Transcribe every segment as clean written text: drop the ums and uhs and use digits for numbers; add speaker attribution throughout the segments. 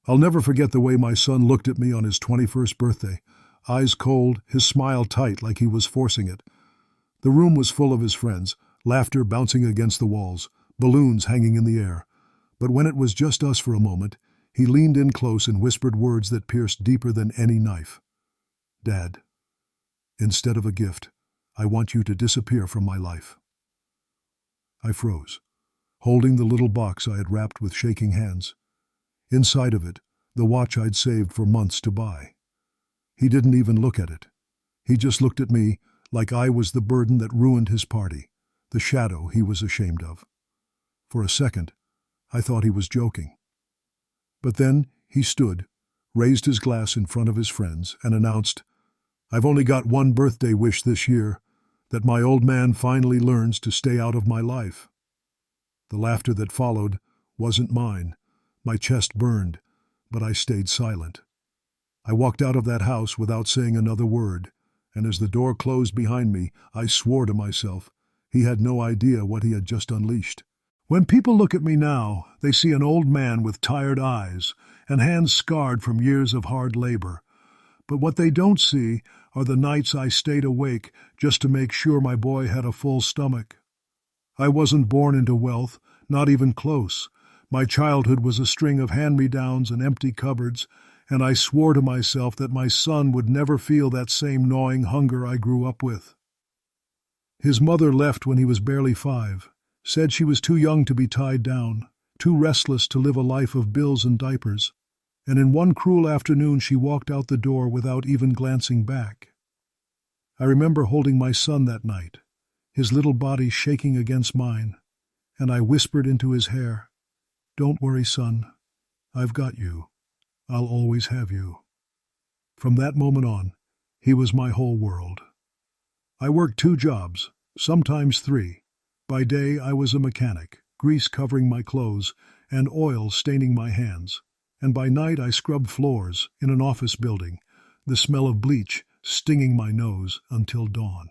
Speaker 1: I'll never forget the way my son looked at me on his 21st birthday, eyes cold, his smile tight like he was forcing it. The room was full of his friends, laughter bouncing against the walls, balloons hanging in the air. But when it was just us for a moment, he leaned in close and whispered words that pierced deeper than any knife. "Dad, instead of a gift, I want you to disappear from my life." I froze, holding the little box I had wrapped with shaking hands. Inside of it, the watch I'd saved for months to buy. He didn't even look at it. He just looked at me like I was the burden that ruined his party, the shadow he was ashamed of. For a second, I thought he was joking. But then he stood, raised his glass in front of his friends, and announced, "I've only got one birthday wish this year, that my old man finally learns to stay out of my life." The laughter that followed wasn't mine. My chest burned, but I stayed silent. I walked out of that house without saying another word, and as the door closed behind me, I swore to myself he had no idea what he had just unleashed. When people look at me now, they see an old man with tired eyes and hands scarred from years of hard labor. But what they don't see are the nights I stayed awake just to make sure my boy had a full stomach. I wasn't born into wealth, not even close. My childhood was a string of hand-me-downs and empty cupboards, and I swore to myself that my son would never feel that same gnawing hunger I grew up with. His mother left when he was barely 5, said she was too young to be tied down, too restless to live a life of bills and diapers, and in one cruel afternoon she walked out the door without even glancing back. I remember holding my son that night, his little body shaking against mine, and I whispered into his hair, "Don't worry, son. I've got you. I'll always have you." From that moment on, he was my whole world. I worked 2 jobs, sometimes 3. By day I was a mechanic, grease covering my clothes and oil staining my hands, and by night I scrubbed floors in an office building, the smell of bleach stinging my nose until dawn.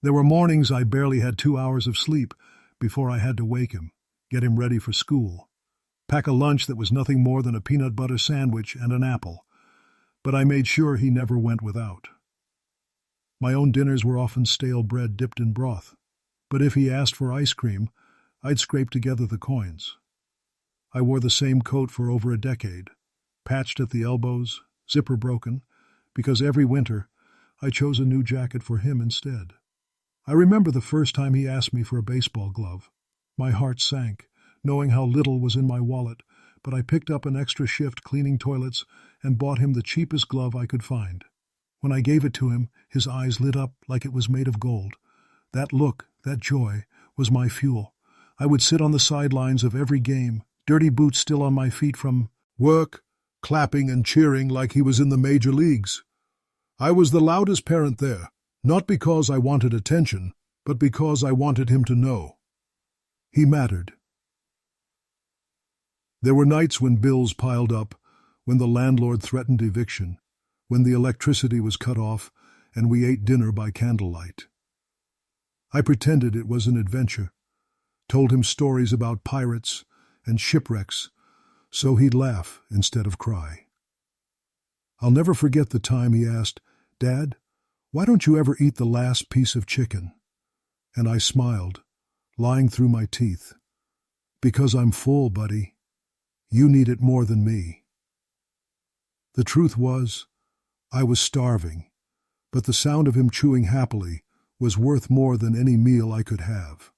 Speaker 1: There were mornings I barely had 2 hours of sleep before I had to wake him, get him ready for school, pack a lunch that was nothing more than a peanut butter sandwich and an apple, but I made sure he never went without. My own dinners were often stale bread dipped in broth, but if he asked for ice cream, I'd scrape together the coins. I wore the same coat for over a decade, patched at the elbows, zipper broken, because every winter I chose a new jacket for him instead. I remember the first time he asked me for a baseball glove. My heart sank, knowing how little was in my wallet, but I picked up an extra shift cleaning toilets and bought him the cheapest glove I could find. When I gave it to him, his eyes lit up like it was made of gold. That look, that joy, was my fuel. I would sit on the sidelines of every game, dirty boots still on my feet from work, clapping and cheering like he was in the major leagues. I was the loudest parent there, not because I wanted attention, but because I wanted him to know he mattered. There were nights when bills piled up, when the landlord threatened eviction, when the electricity was cut off, and we ate dinner by candlelight. I pretended it was an adventure, told him stories about pirates and shipwrecks, so he'd laugh instead of cry. I'll never forget the time he asked, "Dad, why don't you ever eat the last piece of chicken?" And I smiled, lying through my teeth. "Because I'm full, buddy. You need it more than me." The truth was, I was starving, but the sound of him chewing happily was worth more than any meal I could have.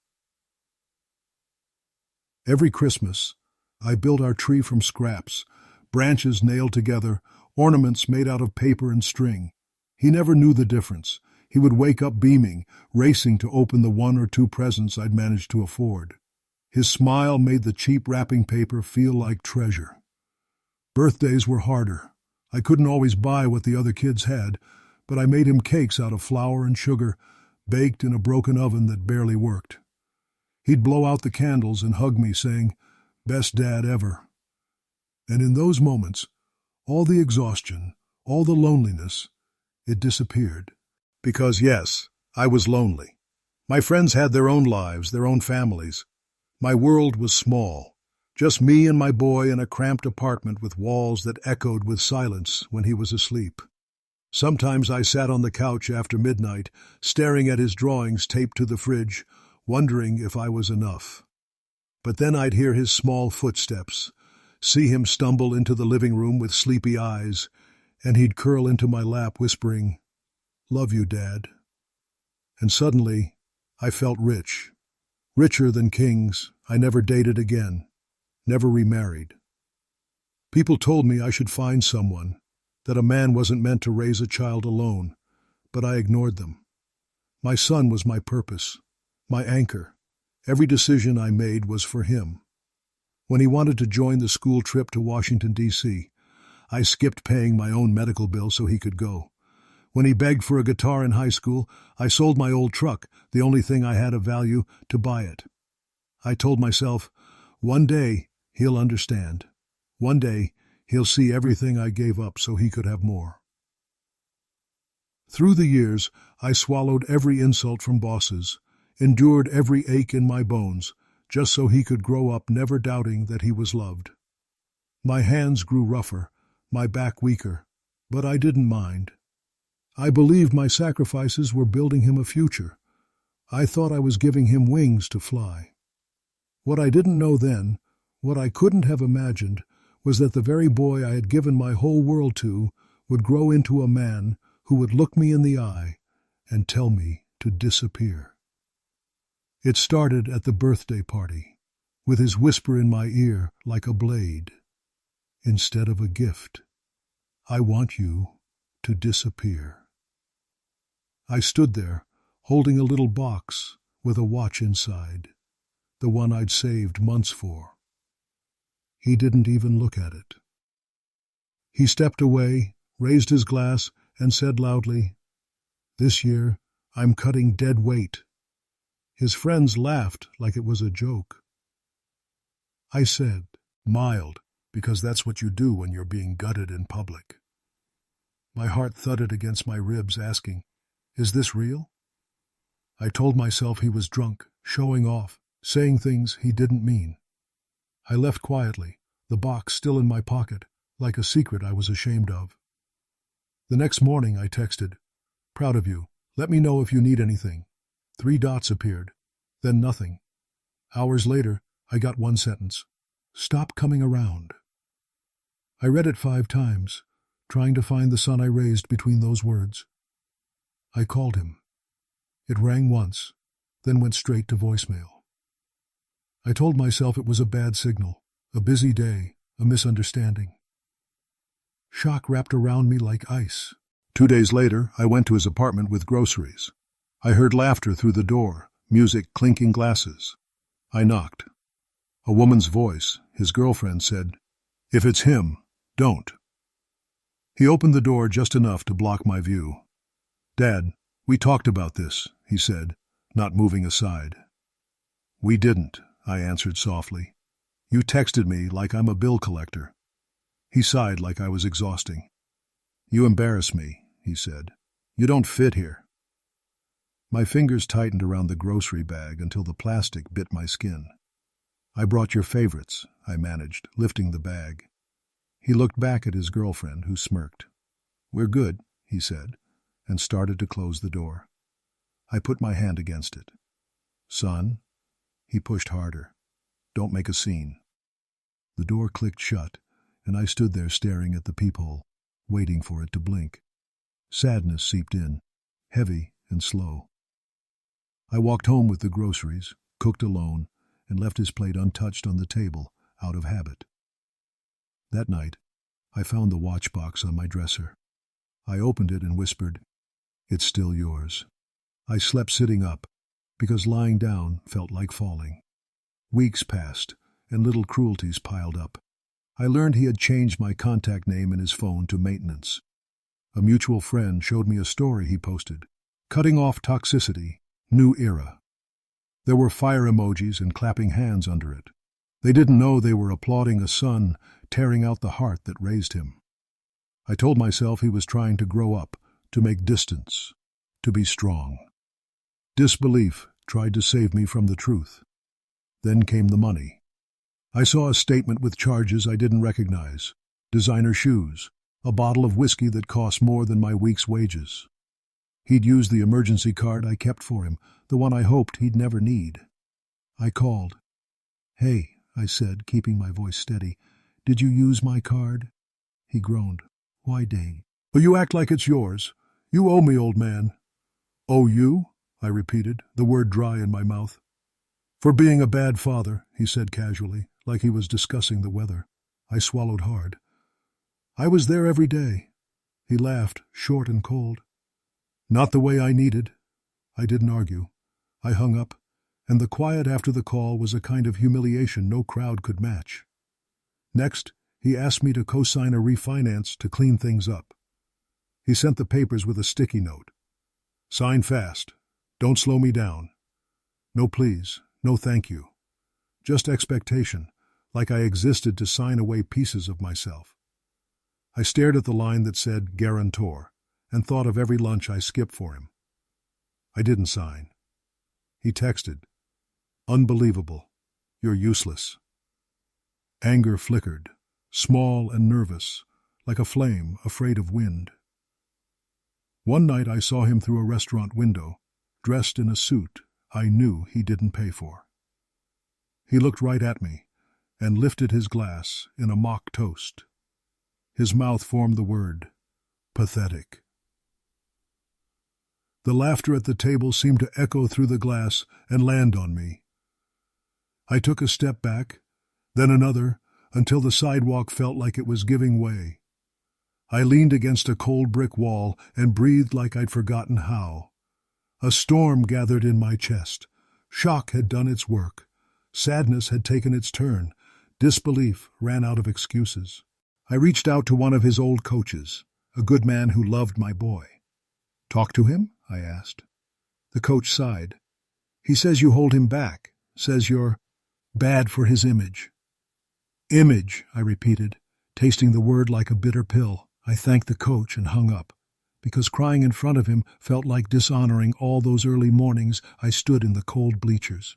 Speaker 1: Every Christmas, I built our tree from scraps, branches nailed together, ornaments made out of paper and string. He never knew the difference. He would wake up beaming, racing to open the 1 or 2 presents I'd managed to afford. His smile made the cheap wrapping paper feel like treasure. Birthdays were harder. I couldn't always buy what the other kids had, but I made him cakes out of flour and sugar, baked in a broken oven that barely worked. He'd blow out the candles and hug me, saying, "Best dad ever." And in those moments, all the exhaustion, all the loneliness, it disappeared. Because yes, I was lonely. My friends had their own lives, their own families. My world was small, Just me and my boy in a cramped apartment with walls that echoed with silence when he was asleep. Sometimes I sat on the couch after midnight, staring at his drawings taped to the fridge, wondering if I was enough. But then I'd hear his small footsteps, see him stumble into the living room with sleepy eyes, and he'd curl into my lap whispering, "Love you, Dad." And suddenly, I felt rich. Richer than kings. I never dated again. Never remarried. People told me I should find someone, that a man wasn't meant to raise a child alone, but I ignored them. My son was my purpose, my anchor. Every decision I made was for him. When he wanted to join the school trip to Washington, D.C., I skipped paying my own medical bill so he could go. When he begged for a guitar in high school, I sold my old truck, the only thing I had of value, to buy it. I told myself, one day he'll understand. One day he'll see everything I gave up so he could have more. Through the years, I swallowed every insult from bosses, endured every ache in my bones, just so he could grow up never doubting that he was loved. My hands grew rougher, my back weaker, but I didn't mind. I believed my sacrifices were building him a future. I thought I was giving him wings to fly. What I didn't know then, what I couldn't have imagined, was that the very boy I had given my whole world to would grow into a man who would look me in the eye and tell me to disappear. It started at the birthday party, with his whisper in my ear like a blade. Instead of a gift, I want you to disappear. I stood there, holding a little box with a watch inside, the one I'd saved months for. He didn't even look at it. He stepped away, raised his glass, and said loudly, "This year, I'm cutting dead weight." His friends laughed like it was a joke. I said, mild, because that's what you do when you're being gutted in public. My heart thudded against my ribs, asking, "Is this real?" I told myself he was drunk, showing off, saying things he didn't mean. I left quietly, the box still in my pocket, like a secret I was ashamed of. The next morning I texted, "Proud of you. Let me know if you need anything." 3 dots appeared, then nothing. Hours later, I got one sentence, "Stop coming around." I read it 5 times, trying to find the son I raised between those words. I called him. It rang once, then went straight to voicemail. I told myself it was a bad signal, a busy day, a misunderstanding. Shock wrapped around me like ice. 2 days later, I went to his apartment with groceries. I heard laughter through the door, music, clinking glasses. I knocked. A woman's voice, his girlfriend, said, "If it's him, don't." He opened the door just enough to block my view. "Dad, we talked about this," he said, not moving aside. "We didn't," I answered softly. "You texted me like I'm a bill collector." He sighed like I was exhausting. "You embarrass me," he said. "You don't fit here." My fingers tightened around the grocery bag until the plastic bit my skin. "I brought your favorites," I managed, lifting the bag. He looked back at his girlfriend, who smirked. "We're good," he said, and started to close the door. I put my hand against it. "Son?" He pushed harder. "Don't make a scene." The door clicked shut, and I stood there staring at the peephole, waiting for it to blink. Sadness seeped in, heavy and slow. I walked home with the groceries, cooked alone, and left his plate untouched on the table, out of habit. That night, I found the watch box on my dresser. I opened it and whispered, "It's still yours." I slept sitting up, because lying down felt like falling. Weeks passed, and little cruelties piled up. I learned he had changed my contact name in his phone to Maintenance. A mutual friend showed me a story he posted, "Cutting off toxicity, new era." There were fire emojis and clapping hands under it. They didn't know they were applauding a son tearing out the heart that raised him. I told myself he was trying to grow up, to make distance, to be strong. Disbelief tried to save me from the truth. Then came the money. I saw a statement with charges I didn't recognize. Designer shoes. A bottle of whiskey that cost more than my week's wages. He'd used the emergency card I kept for him, the one I hoped he'd never need. I called. "Hey," I said, keeping my voice steady. "Did you use my card?" He groaned. "Why, Dave?" "Well, you act like it's yours. You owe me, old man." "Owe you?" I repeated, the word dry in my mouth. "For being a bad father," he said casually, like he was discussing the weather. I swallowed hard. "I was there every day." He laughed, short and cold. "Not the way I needed." I didn't argue. I hung up, and the quiet after the call was a kind of humiliation no crowd could match. Next, he asked me to co-sign a refinance to clean things up. He sent the papers with a sticky note. "Sign fast. Don't slow me down. No please, no thank you. Just expectation, like I existed to sign away pieces of myself." I stared at the line that said guarantor and thought of every lunch I skipped for him. I didn't sign. He texted, "Unbelievable. You're useless." Anger flickered, small and nervous, like a flame afraid of wind. One night I saw him through a restaurant window, dressed in a suit I knew he didn't pay for. He looked right at me and lifted his glass in a mock toast. His mouth formed the word, pathetic. The laughter at the table seemed to echo through the glass and land on me. I took a step back, then another, until the sidewalk felt like it was giving way. I leaned against a cold brick wall and breathed like I'd forgotten how. A storm gathered in my chest. Shock had done its work. Sadness had taken its turn. Disbelief ran out of excuses. I reached out to one of his old coaches, a good man who loved my boy. "Talk to him?" I asked. The coach sighed. "He says you hold him back, says you're bad for his image." "Image," I repeated, tasting the word like a bitter pill. I thanked the coach and hung up, because crying in front of him felt like dishonoring all those early mornings I stood in the cold bleachers.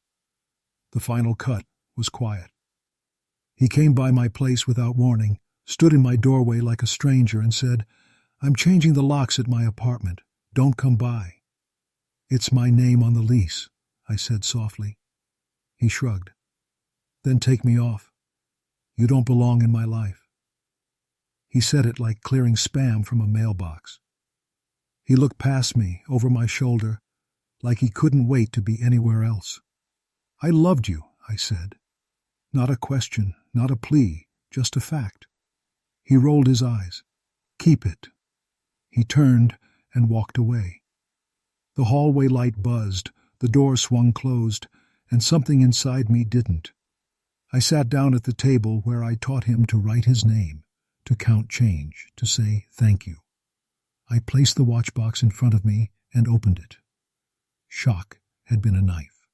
Speaker 1: The final cut was quiet. He came by my place without warning, stood in my doorway like a stranger and said, "I'm changing the locks at my apartment. Don't come by." "It's my name on the lease," I said softly. He shrugged. "Then take me off. You don't belong in my life." He said it like clearing spam from a mailbox. He looked past me, over my shoulder, like he couldn't wait to be anywhere else. "I loved you," I said. Not a question, not a plea, just a fact. He rolled his eyes. "Keep it." He turned and walked away. The hallway light buzzed, the door swung closed, and something inside me didn't. I sat down at the table where I taught him to write his name, to count change, to say thank you. I placed the watchbox in front of me and opened it. Shock had been a knife.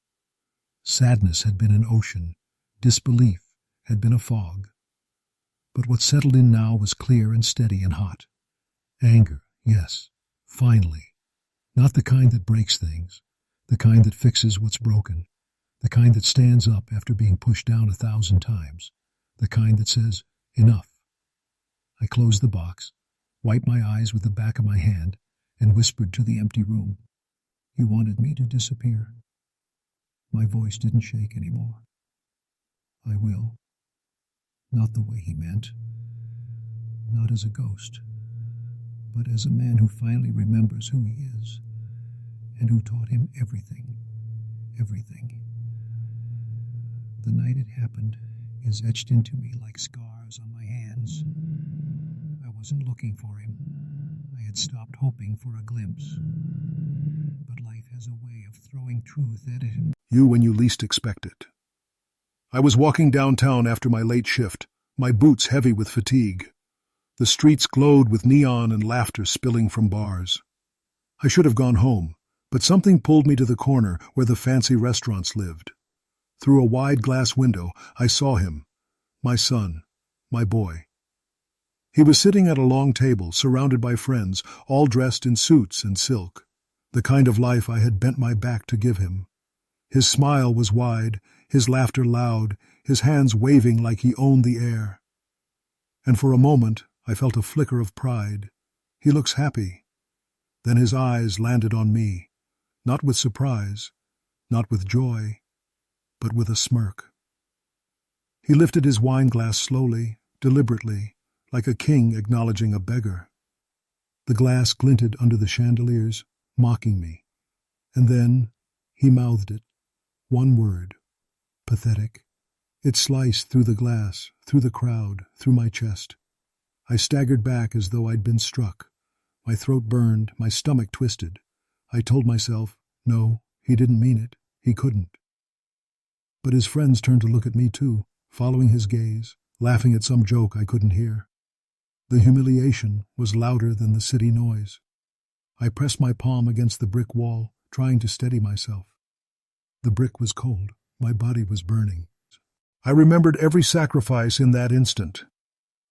Speaker 1: Sadness had been an ocean. Disbelief had been a fog. But what settled in now was clear and steady and hot. Anger, yes, finally. Not the kind that breaks things, the kind that fixes what's broken, the kind that stands up after being pushed down 1,000 times, the kind that says, "Enough." I closed the box, wiped my eyes with the back of my hand, and whispered to the empty room, "You wanted me to disappear." My voice didn't shake anymore. "I will. Not the way he meant. Not as a ghost, but as a man who finally remembers who he is, and who taught him everything, everything. The night it happened is etched into me like scars on my hands. I wasn't looking for him. I had stopped hoping for a glimpse. But life has a way of throwing truth at it. You when you least expect it. I was walking downtown after my late shift, my boots heavy with fatigue. The streets glowed with neon and laughter spilling from bars. I should have gone home, but something pulled me to the corner where the fancy restaurants lived. Through a wide glass window, I saw him, my son, my boy. He was sitting at a long table, surrounded by friends, all dressed in suits and silk, the kind of life I had bent my back to give him. His smile was wide, his laughter loud, his hands waving like he owned the air. And for a moment, I felt a flicker of pride. He looks happy. Then his eyes landed on me, not with surprise, not with joy, but with a smirk. He lifted his wine glass slowly, deliberately, like a king acknowledging a beggar. The glass glinted under the chandeliers, mocking me. And then he mouthed it. One word. Pathetic. It sliced through the glass, through the crowd, through my chest. I staggered back as though I'd been struck. My throat burned, my stomach twisted. I told myself, no, he didn't mean it. He couldn't. But his friends turned to look at me too, following his gaze, laughing at some joke I couldn't hear. The humiliation was louder than the city noise. I pressed my palm against the brick wall, trying to steady myself. The brick was cold. My body was burning. I remembered every sacrifice in that instant.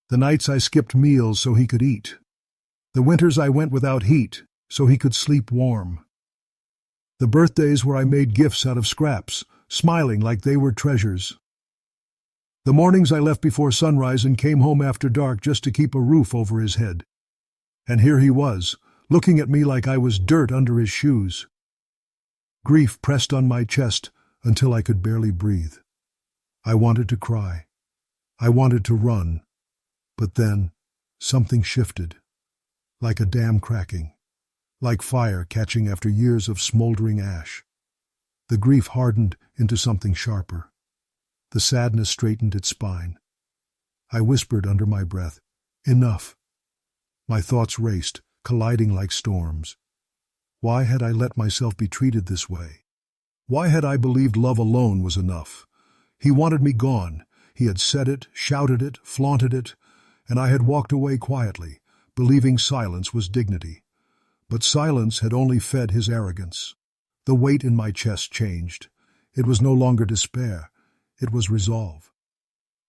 Speaker 1: The nights I skipped meals so he could eat. The winters I went without heat so he could sleep warm. The birthdays where I made gifts out of scraps, smiling like they were treasures. The mornings I left before sunrise and came home after dark just to keep a roof over his head. And here he was, looking at me like I was dirt under his shoes. Grief pressed on my chest until I could barely breathe. I wanted to cry. I wanted to run. But then, something shifted. Like a dam cracking. Like fire catching after years of smoldering ash. The grief hardened into something sharper. The sadness straightened its spine. I whispered under my breath, "Enough." My thoughts raced, colliding like storms. Why had I let myself be treated this way? Why had I believed love alone was enough? He wanted me gone. He had said it, shouted it, flaunted it, and I had walked away quietly, believing silence was dignity. But silence had only fed his arrogance. The weight in my chest changed. It was no longer despair. It was resolve.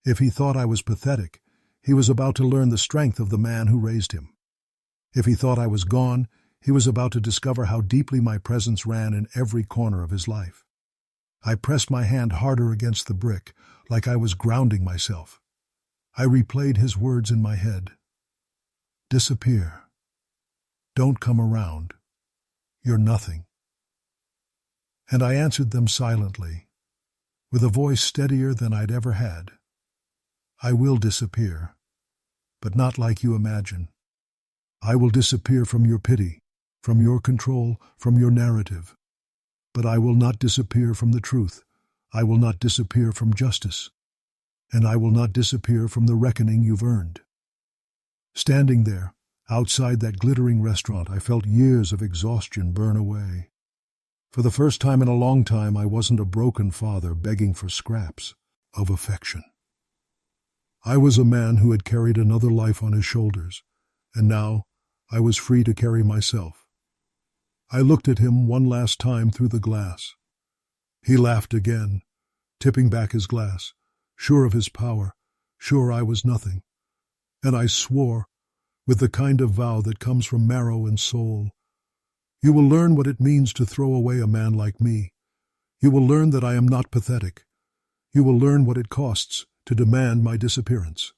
Speaker 1: If he thought I was pathetic, he was about to learn the strength of the man who raised him. If he thought I was gone, he was about to discover how deeply my presence ran in every corner of his life. I pressed my hand harder against the brick, like I was grounding myself. I replayed his words in my head. Disappear. Don't come around. You're nothing. And I answered them silently, with a voice steadier than I'd ever had. I will disappear, but not like you imagine. I will disappear from your pity, from your control, from your narrative. But I will not disappear from the truth. I will not disappear from justice. And I will not disappear from the reckoning you've earned. Standing there, outside that glittering restaurant, I felt years of exhaustion burn away. For the first time in a long time, I wasn't a broken father begging for scraps of affection. I was a man who had carried another life on his shoulders, and now I was free to carry myself. I looked at him one last time through the glass. He laughed again, tipping back his glass, sure of his power, sure I was nothing. And I swore, with the kind of vow that comes from marrow and soul, you will learn what it means to throw away a man like me. You will learn that I am not pathetic. You will learn what it costs to demand my disappearance.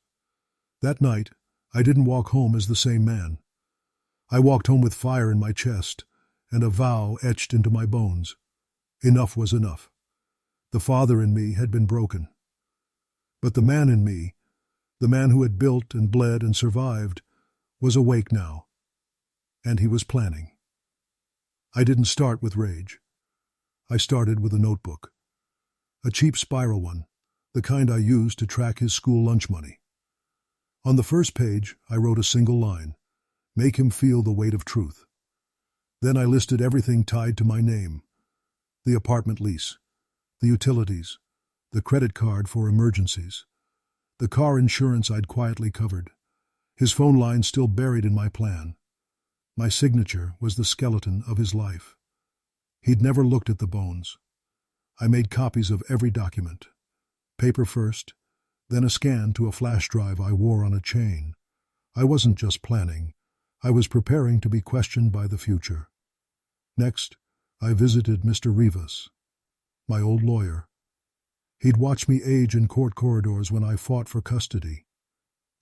Speaker 1: That night, I didn't walk home as the same man. I walked home with fire in my chest and a vow etched into my bones. Enough was enough. The father in me had been broken. But the man in me, the man who had built and bled and survived, was awake now. And he was planning. I didn't start with rage. I started with a notebook. A cheap spiral one, the kind I used to track his school lunch money. On the first page, I wrote a single line, make him feel the weight of truth. Then I listed everything tied to my name, the apartment lease, the utilities, the credit card for emergencies, the car insurance I'd quietly covered, his phone line still buried in my plan. My signature was the skeleton of his life. He'd never looked at the bones. I made copies of every document, paper first, then a scan to a flash drive I wore on a chain. I wasn't just planning. I was preparing to be questioned by the future. Next, I visited Mr. Rivas, my old lawyer. He'd watched me age in court corridors when I fought for custody.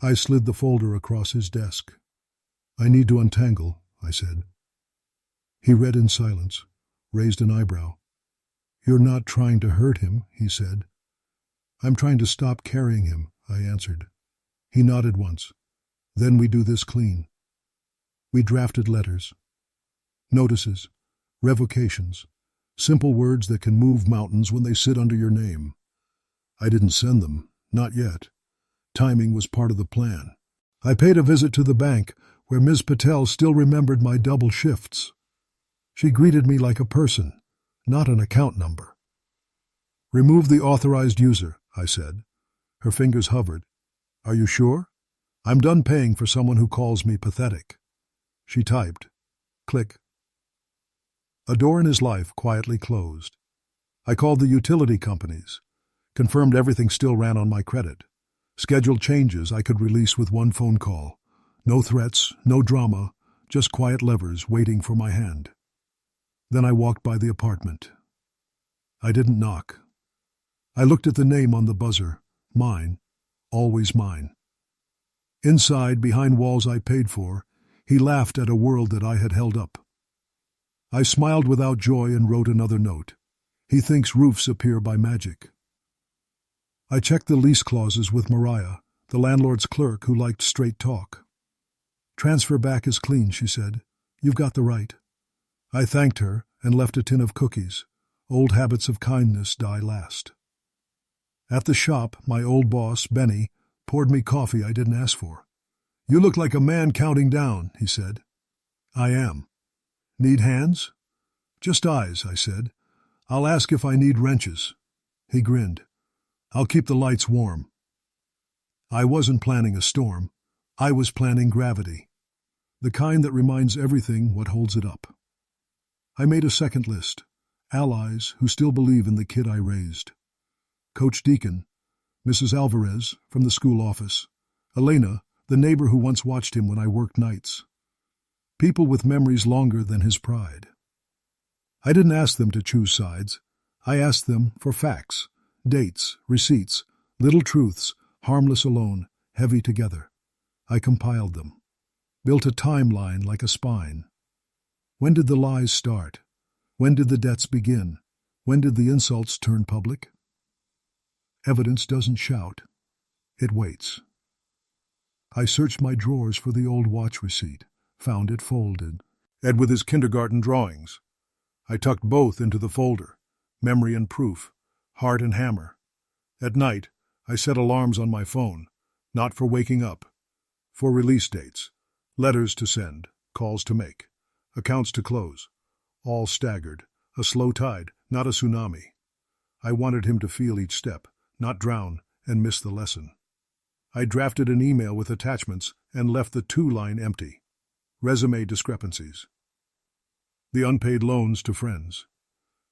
Speaker 1: I slid the folder across his desk. "I need to untangle," I said. He read in silence, raised an eyebrow. "You're not trying to hurt him," he said. "I'm trying to stop carrying him," I answered. He nodded once. "Then we do this clean." We drafted letters. Notices. Revocations. Simple words that can move mountains when they sit under your name. I didn't send them. Not yet. Timing was part of the plan. I paid a visit to the bank, where Ms. Patel still remembered my double shifts. She greeted me like a person, not an account number. "Remove the authorized user," I said. Her fingers hovered. "Are you sure? I'm done paying for someone who calls me pathetic." She typed. Click. A door in his life quietly closed. I called the utility companies, confirmed everything still ran on my credit. Scheduled changes I could release with one phone call. No threats, no drama, just quiet levers waiting for my hand. Then I walked by the apartment. I didn't knock. I looked at the name on the buzzer. Mine. Always mine. Inside, behind walls I paid for, he laughed at a world that I had held up. I smiled without joy and wrote another note. He thinks roofs appear by magic. I checked the lease clauses with Mariah, the landlord's clerk who liked straight talk. "Transfer back is clean," she said. "You've got the right." I thanked her and left a tin of cookies. Old habits of kindness die last. At the shop, my old boss, Benny, poured me coffee I didn't ask for. "You look like a man counting down," he said. "I am." "Need hands?" "Just eyes," I said. "I'll ask if I need wrenches." He grinned. "I'll keep the lights warm." I wasn't planning a storm. I was planning gravity. The kind that reminds everything what holds it up. I made a second list. Allies who still believe in the kid I raised. Coach Deacon, Mrs. Alvarez from the school office, Elena, the neighbor who once watched him when I worked nights. People with memories longer than his pride. I didn't ask them to choose sides. I asked them for facts, dates, receipts, little truths, harmless alone, heavy together. I compiled them. Built a timeline like a spine. When did the lies start? When did the debts begin? When did the insults turn public? Evidence doesn't shout. It waits. I searched my drawers for the old watch receipt, found it folded. Ed with his kindergarten drawings. I tucked both into the folder, memory and proof, heart and hammer. At night, I set alarms on my phone, not for waking up, for release dates, letters to send, calls to make, accounts to close, all staggered, a slow tide, not a tsunami. I wanted him to feel each step, not drown and miss the lesson. I drafted an email with attachments and left the two-line empty. Resume discrepancies. The unpaid loans to friends.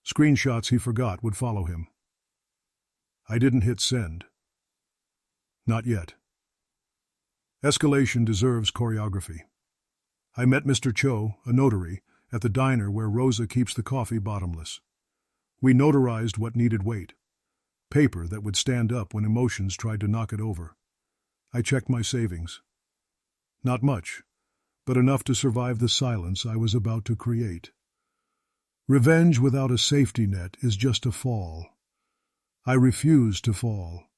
Speaker 1: Screenshots he forgot would follow him. I didn't hit send. Not yet. Escalation deserves choreography. I met Mr. Cho, a notary, at the diner where Rosa keeps the coffee bottomless. We notarized what needed weight. Paper that would stand up when emotions tried to knock it over. I checked my savings. Not much, but enough to survive the silence I was about to create. Revenge without a safety net is just a fall. I refused to fall.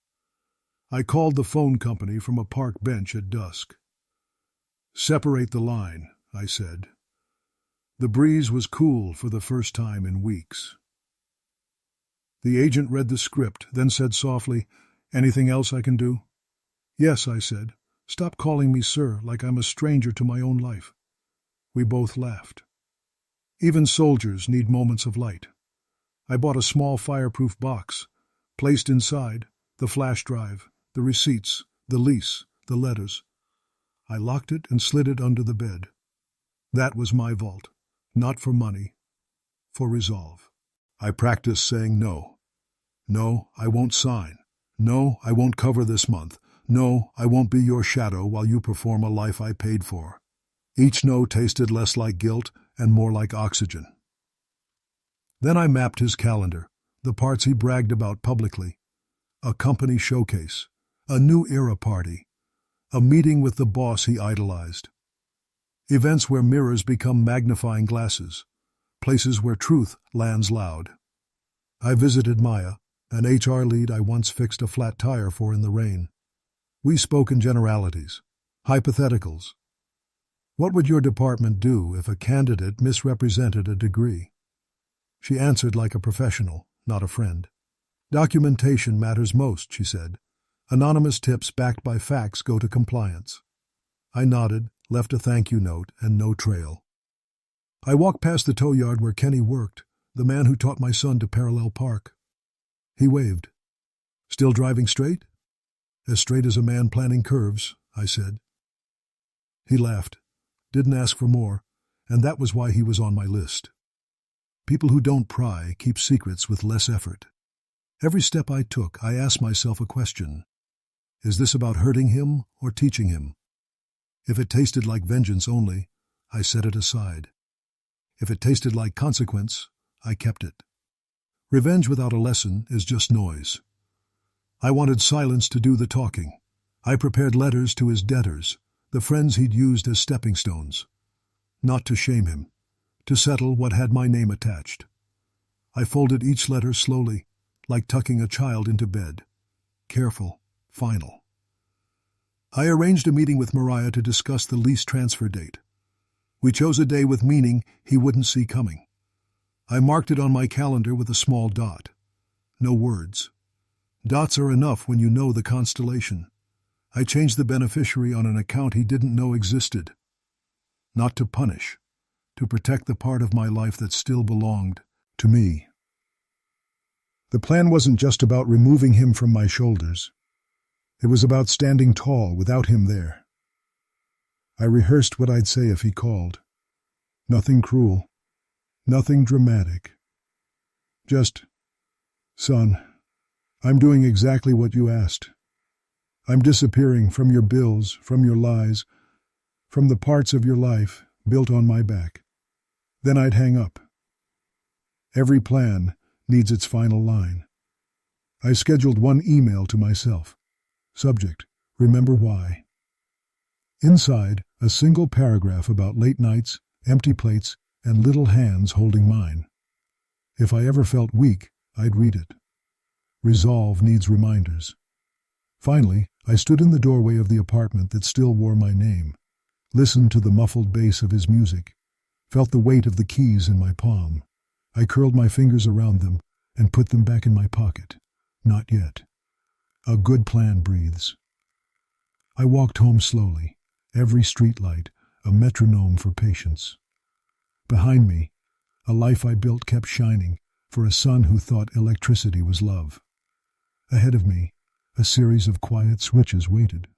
Speaker 1: I called the phone company from a park bench at dusk. "Separate the line," I said. The breeze was cool for the first time in weeks. The agent read the script, then said softly, "Anything else I can do?" "Yes," I said. "Stop calling me sir like I'm a stranger to my own life." We both laughed. Even soldiers need moments of light. I bought a small fireproof box, placed inside the flash drive, the receipts, the lease, the letters. I locked it and slid it under the bed. That was my vault, not for money, for resolve. I practiced saying no. No, I won't sign. No, I won't cover this month. No, I won't be your shadow while you perform a life I paid for. Each no tasted less like guilt and more like oxygen. Then I mapped his calendar, the parts he bragged about publicly, a company showcase, a new era party, a meeting with the boss he idolized. Events where mirrors become magnifying glasses, places where truth lands loud. I visited Maya, an HR lead I once fixed a flat tire for in the rain. We spoke in generalities, hypotheticals. What would your department do if a candidate misrepresented a degree? She answered like a professional, not a friend. Documentation matters most, she said. Anonymous tips backed by facts go to compliance. I nodded, left a thank you note, and no trail. I walked past the tow yard where Kenny worked, the man who taught my son to parallel park. He waved. Still driving straight? As straight as a man planning curves, I said. He laughed, didn't ask for more, and that was why he was on my list. People who don't pry keep secrets with less effort. Every step I took, I asked myself a question. Is this about hurting him or teaching him? If it tasted like vengeance only, I set it aside. If it tasted like consequence, I kept it. Revenge without a lesson is just noise. I wanted silence to do the talking. I prepared letters to his debtors, the friends he'd used as stepping stones. Not to shame him, to settle what had my name attached. I folded each letter slowly, like tucking a child into bed. Careful, final. I arranged a meeting with Mariah to discuss the lease transfer date. We chose a day with meaning he wouldn't see coming. I marked it on my calendar with a small dot. No words. Dots are enough when you know the constellation. I changed the beneficiary on an account he didn't know existed. Not to punish, to protect the part of my life that still belonged to me. The plan wasn't just about removing him from my shoulders. It was about standing tall without him there. I rehearsed what I'd say if he called. Nothing cruel. Nothing dramatic. Just, son, I'm doing exactly what you asked. I'm disappearing from your bills, from your lies, from the parts of your life built on my back. Then I'd hang up. Every plan needs its final line. I scheduled one email to myself. Subject, remember why. Inside, a single paragraph about late nights, empty plates, and little hands holding mine. If I ever felt weak, I'd read it. Resolve needs reminders. Finally, I stood in the doorway of the apartment that still wore my name, listened to the muffled bass of his music, felt the weight of the keys in my palm. I curled my fingers around them and put them back in my pocket. Not yet. A good plan breathes. I walked home slowly, every streetlight a metronome for patience. Behind me, a life I built kept shining for a son who thought electricity was love. Ahead of me, a series of quiet switches waited.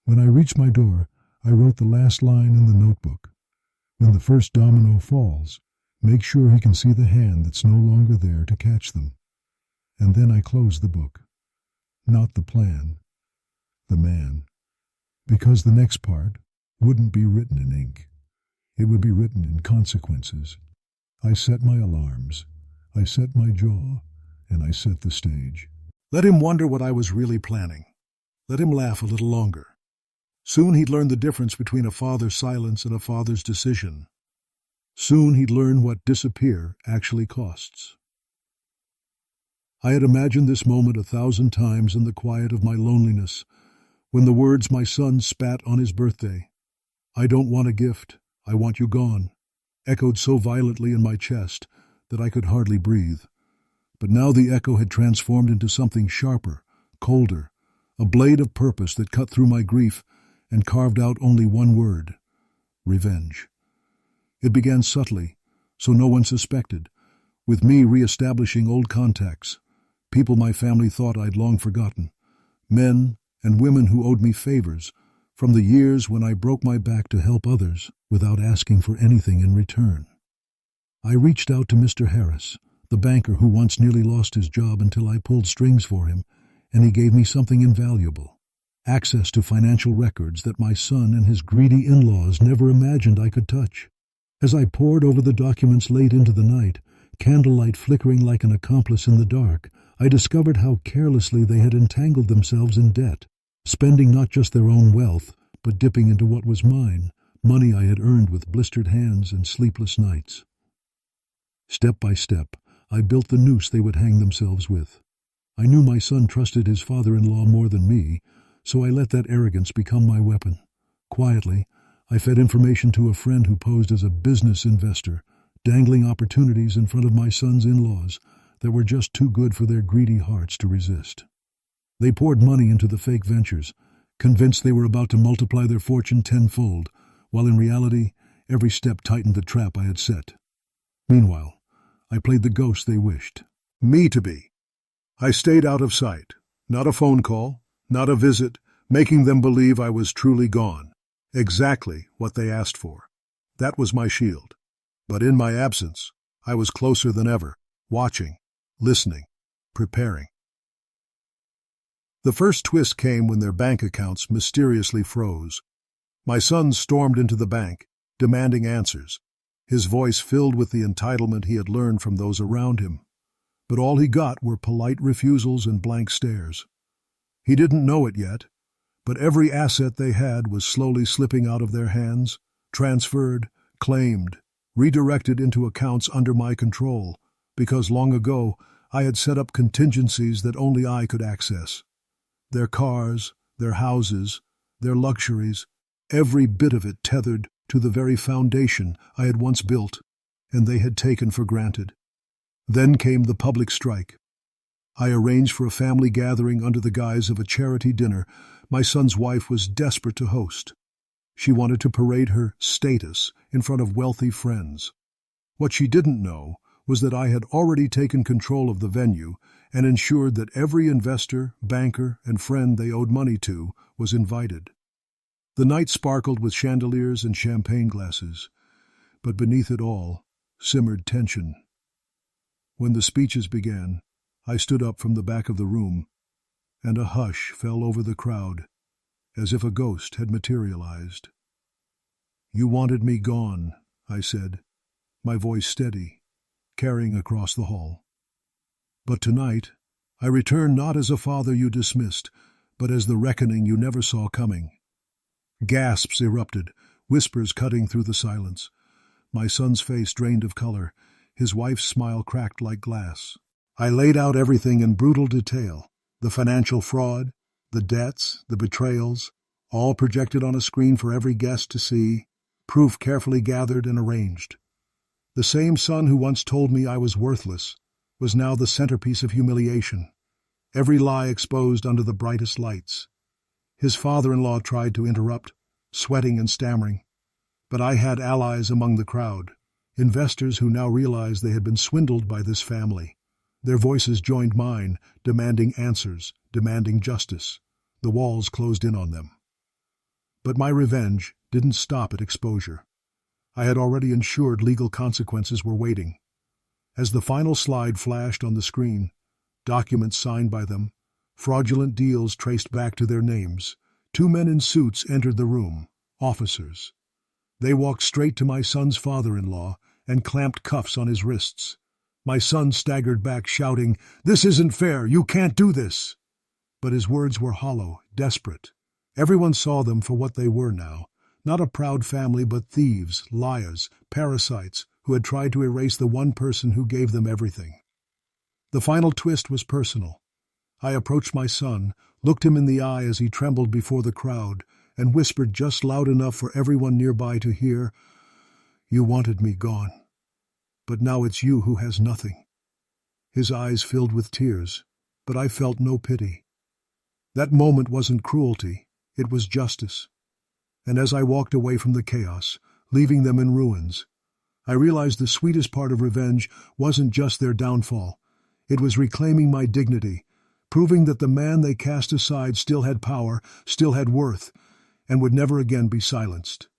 Speaker 1: When I reached my door, I wrote the last line in the notebook. When the first domino falls, make sure he can see the hand that's no longer there to catch them. And then I closed the book. Not the plan, the man. Because the next part wouldn't be written in ink. It would be written in consequences. I set my alarms. I set my jaw, and I set the stage. Let him wonder what I was really planning. Let him laugh a little longer. Soon he'd learn the difference between a father's silence and a father's decision. Soon he'd learn what disappear actually costs. I had imagined this moment 1,000 times in the quiet of my loneliness, when the words my son spat on his birthday, "I don't want a gift, I want you gone," echoed so violently in my chest that I could hardly breathe. But now the echo had transformed into something sharper, colder, a blade of purpose that cut through my grief and carved out only one word: revenge. It began subtly, so no one suspected, with me re-establishing old contacts, people my family thought I'd long forgotten, men and women who owed me favors from the years when I broke my back to help others without asking for anything in return. I reached out to Mr. Harris, the banker who once nearly lost his job until I pulled strings for him, and he gave me something invaluable: access to financial records that my son and his greedy in-laws never imagined I could touch. As I pored over the documents late into the night, candlelight flickering like an accomplice in the dark, I discovered how carelessly they had entangled themselves in debt, spending not just their own wealth, but dipping into what was mine, money I had earned with blistered hands and sleepless nights. Step by step, I built the noose they would hang themselves with. I knew my son trusted his father-in-law more than me, so I let that arrogance become my weapon. Quietly, I fed information to a friend who posed as a business investor, dangling opportunities in front of my son's in-laws that were just too good for their greedy hearts to resist. They poured money into the fake ventures, convinced they were about to multiply their fortune tenfold, while in reality, every step tightened the trap I had set. Meanwhile, I played the ghost they wished me to be. I stayed out of sight, not a phone call, not a visit, making them believe I was truly gone. Exactly what they asked for. That was my shield. But in my absence, I was closer than ever, watching, listening, preparing. The first twist came when their bank accounts mysteriously froze. My son stormed into the bank, demanding answers, his voice filled with the entitlement he had learned from those around him. But all he got were polite refusals and blank stares. He didn't know it yet, but every asset they had was slowly slipping out of their hands, transferred, claimed, redirected into accounts under my control, because long ago I had set up contingencies that only I could access. Their cars, their houses, their luxuries, every bit of it tethered to the very foundation I had once built, and they had taken for granted. Then came the public strike. I arranged for a family gathering under the guise of a charity dinner my son's wife was desperate to host. She wanted to parade her status in front of wealthy friends. What she didn't know was that I had already taken control of the venue and ensured that every investor, banker, and friend they owed money to was invited. The night sparkled with chandeliers and champagne glasses, but beneath it all simmered tension. When the speeches began, I stood up from the back of the room, and a hush fell over the crowd, as if a ghost had materialized. "You wanted me gone," I said, my voice steady, carrying across the hall. "But tonight, I return not as a father you dismissed, but as the reckoning you never saw coming." Gasps erupted, whispers cutting through the silence. My son's face drained of color, his wife's smile cracked like glass. I laid out everything in brutal detail, the financial fraud, the debts, the betrayals, all projected on a screen for every guest to see, proof carefully gathered and arranged. The same son who once told me I was worthless was now the centerpiece of humiliation, every lie exposed under the brightest lights. His father-in-law tried to interrupt, sweating and stammering, but I had allies among the crowd, investors who now realized they had been swindled by this family. Their voices joined mine, demanding answers, demanding justice. The walls closed in on them. But my revenge didn't stop at exposure. I had already ensured legal consequences were waiting. As the final slide flashed on the screen, documents signed by them, fraudulent deals traced back to their names, two men in suits entered the room, officers. They walked straight to my son's father-in-law and clamped cuffs on his wrists. My son staggered back, shouting, "This isn't fair! You can't do this!" But his words were hollow, desperate. Everyone saw them for what they were now, not a proud family but thieves, liars, parasites who had tried to erase the one person who gave them everything. The final twist was personal. I approached my son, looked him in the eye as he trembled before the crowd, and whispered just loud enough for everyone nearby to hear, "You wanted me gone. But now it's you who has nothing." His eyes filled with tears, but I felt no pity. That moment wasn't cruelty, it was justice. And as I walked away from the chaos, leaving them in ruins, I realized the sweetest part of revenge wasn't just their downfall. It was reclaiming my dignity, proving that the man they cast aside still had power, still had worth, and would never again be silenced.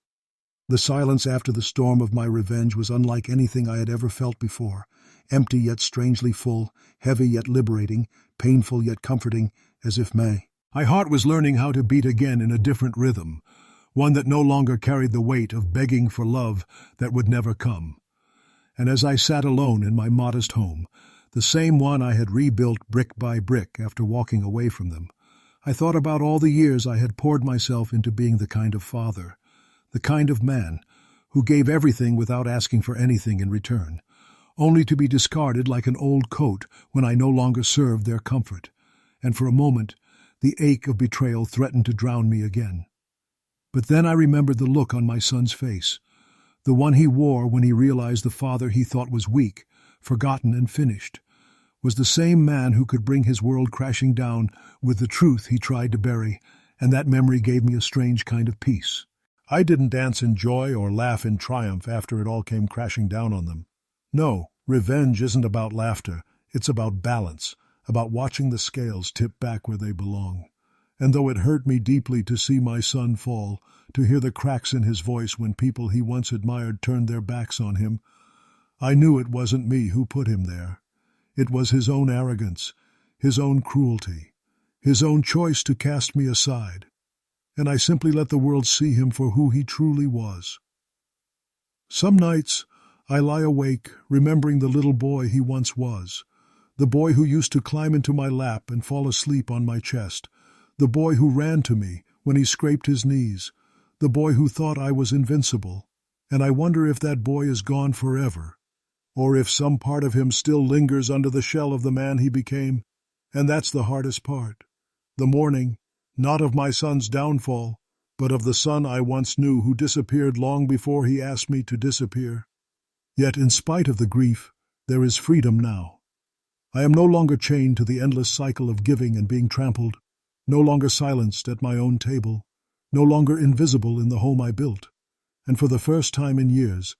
Speaker 1: The silence after the storm of my revenge was unlike anything I had ever felt before, empty yet strangely full, heavy yet liberating, painful yet comforting, as if my heart was learning how to beat again in a different rhythm, one that no longer carried the weight of begging for love that would never come. And as I sat alone in my modest home, the same one I had rebuilt brick by brick after walking away from them. I thought about all the years I had poured myself into being the kind of father, the kind of man who gave everything without asking for anything in return, only to be discarded like an old coat when I no longer served their comfort. And for a moment, the ache of betrayal threatened to drown me again. But then I remembered the look on my son's face, the one he wore when he realized the father he thought was weak, forgotten and finished, was the same man who could bring his world crashing down with the truth he tried to bury, and that memory gave me a strange kind of peace. I didn't dance in joy or laugh in triumph after it all came crashing down on them. No, revenge isn't about laughter, it's about balance, about watching the scales tip back where they belong. And though it hurt me deeply to see my son fall, to hear the cracks in his voice when people he once admired turned their backs on him, I knew it wasn't me who put him there. It was his own arrogance, his own cruelty, his own choice to cast me aside. And I simply let the world see him for who he truly was. Some nights I lie awake remembering the little boy he once was, the boy who used to climb into my lap and fall asleep on my chest, the boy who ran to me when he scraped his knees, the boy who thought I was invincible. And I wonder if that boy is gone forever, or if some part of him still lingers under the shell of the man he became. And that's the hardest part. The mourning, not of my son's downfall, but of the son I once knew who disappeared long before he asked me to disappear. Yet in spite of the grief, there is freedom now. I am no longer chained to the endless cycle of giving and being trampled, no longer silenced at my own table, no longer invisible in the home I built. And for the first time in years,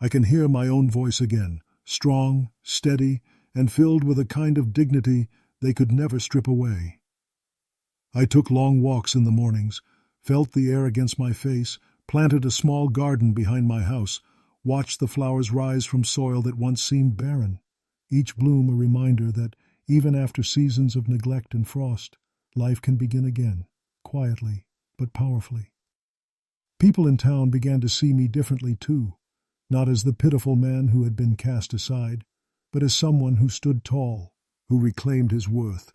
Speaker 1: I can hear my own voice again, strong, steady, and filled with a kind of dignity they could never strip away. I took long walks in the mornings, felt the air against my face, planted a small garden behind my house, watched the flowers rise from soil that once seemed barren, each bloom a reminder that, even after seasons of neglect and frost, life can begin again, quietly but powerfully. People in town began to see me differently too, not as the pitiful man who had been cast aside, but as someone who stood tall, who reclaimed his worth,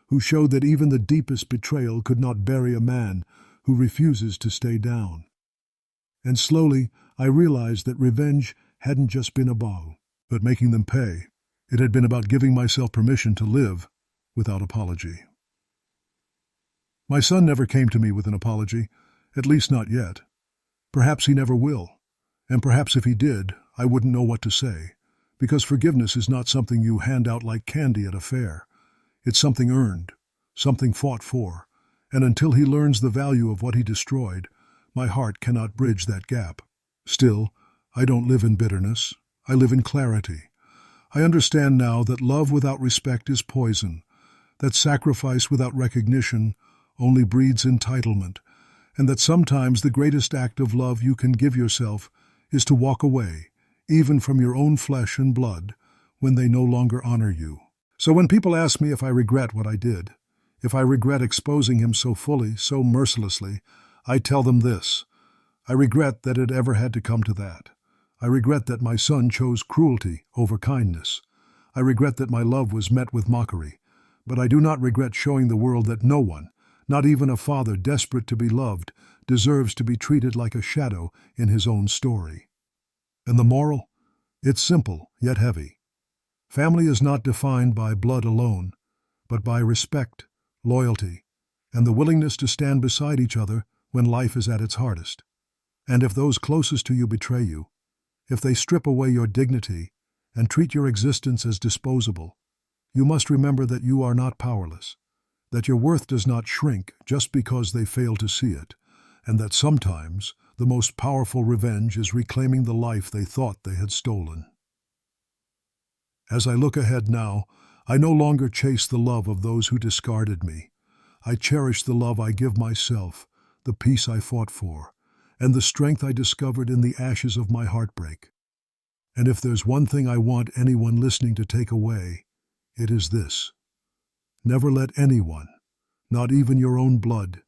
Speaker 1: who showed that even the deepest betrayal could not bury a man who refuses to stay down. And slowly I realized that revenge hadn't just been about making them pay. It had been about giving myself permission to live without apology. My son never came to me with an apology, at least not yet. Perhaps he never will, and perhaps if he did, I wouldn't know what to say, because forgiveness is not something you hand out like candy at a fair. It's something earned, something fought for, and until he learns the value of what he destroyed, my heart cannot bridge that gap. Still, I don't live in bitterness. I live in clarity. I understand now that love without respect is poison, that sacrifice without recognition only breeds entitlement, and that sometimes the greatest act of love you can give yourself is to walk away, even from your own flesh and blood, when they no longer honor you. So when people ask me if I regret what I did, if I regret exposing him so fully, so mercilessly, I tell them this: I regret that it ever had to come to that. I regret that my son chose cruelty over kindness. I regret that my love was met with mockery. But I do not regret showing the world that no one, not even a father desperate to be loved, deserves to be treated like a shadow in his own story. And the moral? It's simple, yet heavy. Family is not defined by blood alone, but by respect, loyalty, and the willingness to stand beside each other when life is at its hardest. And if those closest to you betray you, if they strip away your dignity and treat your existence as disposable, you must remember that you are not powerless, that your worth does not shrink just because they fail to see it, and that sometimes the most powerful revenge is reclaiming the life they thought they had stolen. As I look ahead now, I no longer chase the love of those who discarded me. I cherish the love I give myself, the peace I fought for, and the strength I discovered in the ashes of my heartbreak. And if there's one thing I want anyone listening to take away, it is this: never let anyone, not even your own blood,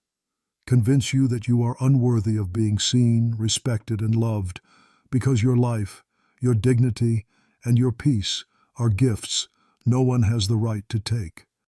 Speaker 1: convince you that you are unworthy of being seen, respected, and loved, because your life, your dignity, and your peace are gifts no one has the right to take.